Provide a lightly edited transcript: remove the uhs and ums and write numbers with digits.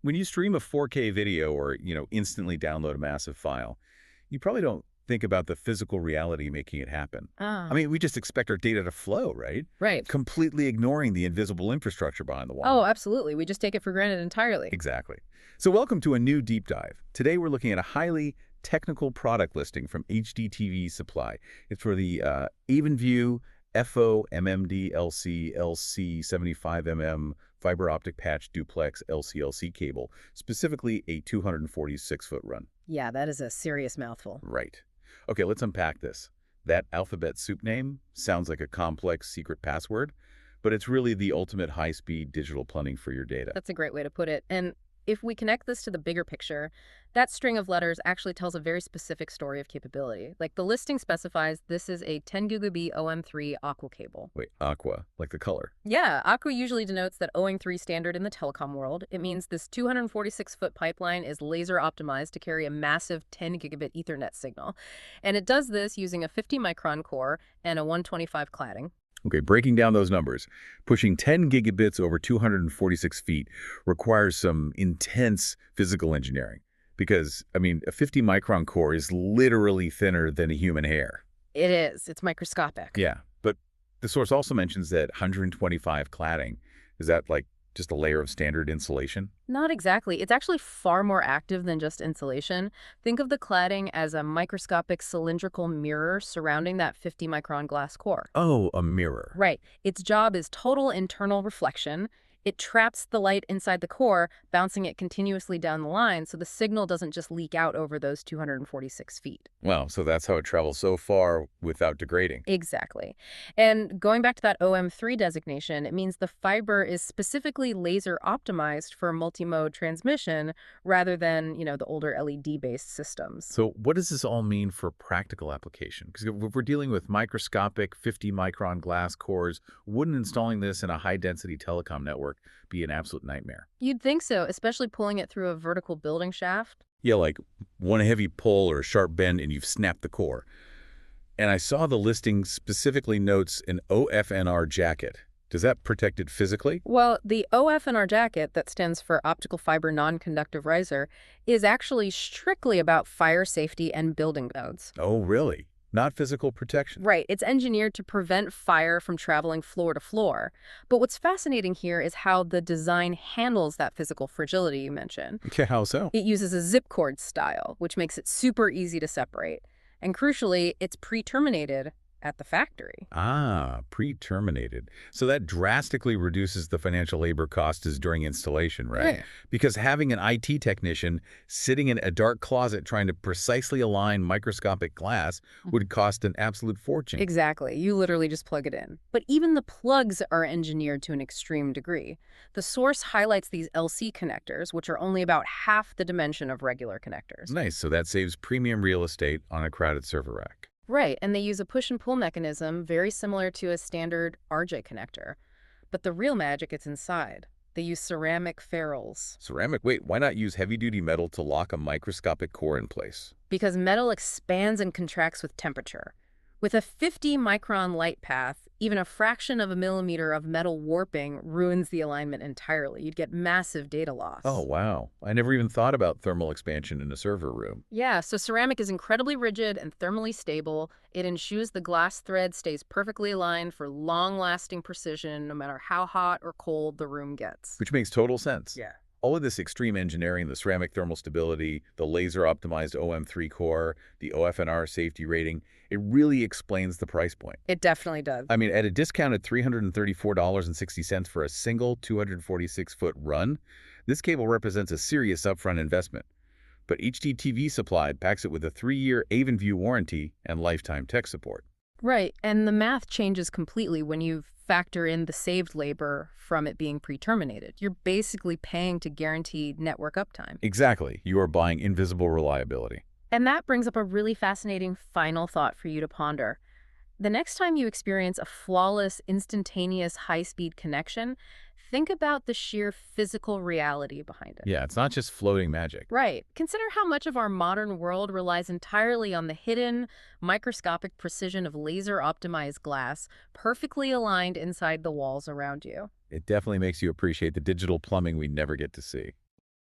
When you stream a 4K video or, instantly download a massive file, you probably don't think about the physical reality making it happen. I Ah, mean, we just expect our data to flow, right? right. Completely ignoring the invisible infrastructure behind the wall. Oh, absolutely. We just take it for granted entirely. Exactly. So welcome to a new deep dive. Today we're looking at a highly technical product listing from HDTV Supply. It's for the Avenview FO-MMD-LC-LC-75MM fiber optic patch duplex LC-LC cable, specifically a 246-foot run. Yeah, that is a serious mouthful. Right. Okay, let's unpack this. That alphabet soup name sounds like a complex secret password, but it's really the ultimate high-speed digital plumbing for your data. That's a great way to put it. And if we connect this to the bigger picture, that string of letters actually tells a very specific story of capability. Like the listing specifies this is a 10 gigabit OM3 Aqua cable. Wait, aqua, like the color. Yeah, Aqua usually denotes that OM3 standard in the telecom world. It means this 246-foot pipeline is laser optimized to carry a massive 10 gigabit Ethernet signal. And it does this using a 50-micron core and a 125 cladding. Okay, breaking down those numbers, pushing 10 gigabits over 246 feet requires some intense physical engineering because, I mean, a 50-micron core is literally thinner than a human hair. It is. It's microscopic. Yeah, but the source also mentions that 125 cladding. Is that like just a layer of standard insulation? Not exactly. It's actually far more active than just insulation. Think of the cladding as a microscopic cylindrical mirror surrounding that 50-micron glass core. Oh, a mirror. Right. Its job is total internal reflection. It traps the light inside the core, bouncing it continuously down the line so the signal doesn't just leak out over those 246 feet. Well, so that's how it travels so far without degrading. Exactly. And going back to that OM3 designation, it means the fiber is specifically laser optimized for multimode transmission rather than, the older LED-based systems. So what does this all mean for practical application? Because if we're dealing with microscopic 50-micron glass cores, wouldn't installing this in a high-density telecom network be an absolute nightmare? You'd think so, especially pulling it through a vertical building shaft. Yeah, like one heavy pull or a sharp bend and you've snapped the core. And I saw the listing specifically notes an OFNR jacket. Does that protect it physically? Well, the OFNR jacket, that stands for Optical Fiber Non-Conductive Riser, is actually strictly about fire safety and building codes. Oh, really? Not physical protection? Right, it's engineered to prevent fire from traveling floor to floor. But what's fascinating here is how the design handles that physical fragility you mentioned. Okay, how so? It uses a zip cord style, which makes it super easy to separate. And crucially, it's pre-terminated at the factory. Ah, pre-terminated. So that drastically reduces the financial labor costs during installation, right? Right. Because having an IT technician sitting in a dark closet trying to precisely align microscopic glass would cost an absolute fortune. Exactly. You literally just plug it in. But even the plugs are engineered to an extreme degree. The source highlights these LC connectors, which are only about half the dimension of regular connectors. Nice. So that saves premium real estate on a crowded server rack. Right, and they use a push and pull mechanism very similar to a standard RJ connector. But the real magic is inside. They use ceramic ferrules. Ceramic? Wait, why not use heavy-duty metal to lock a microscopic core in place? Because metal expands and contracts with temperature. With a 50-micron light path, even a fraction of a millimeter of metal warping ruins the alignment entirely. You'd get massive data loss. Oh, wow. I never even thought about thermal expansion in a server room. Yeah, so ceramic is incredibly rigid and thermally stable. It ensures the glass thread stays perfectly aligned for long-lasting precision no matter how hot or cold the room gets. Which makes total sense. Yeah. All of this extreme engineering, the ceramic thermal stability, the laser-optimized OM3 core, the OFNR safety rating, it really explains the price point. It definitely does. I mean, at a discounted $334.60 for a single 246-foot run, this cable represents a serious upfront investment. But HDTV Supply packs it with a 3-year Avenview warranty and lifetime tech support. Right, and the math changes completely when you factor in the saved labor from it being pre-terminated. You're basically paying to guarantee network uptime. Exactly. You are buying invisible reliability. And that brings up a really fascinating final thought for you to ponder. The next time you experience a flawless, instantaneous, high-speed connection, think about the sheer physical reality behind it. Yeah, it's not just floating magic. Right. Consider how much of our modern world relies entirely on the hidden, microscopic precision of laser-optimized glass, perfectly aligned inside the walls around you. It definitely makes you appreciate the digital plumbing we never get to see.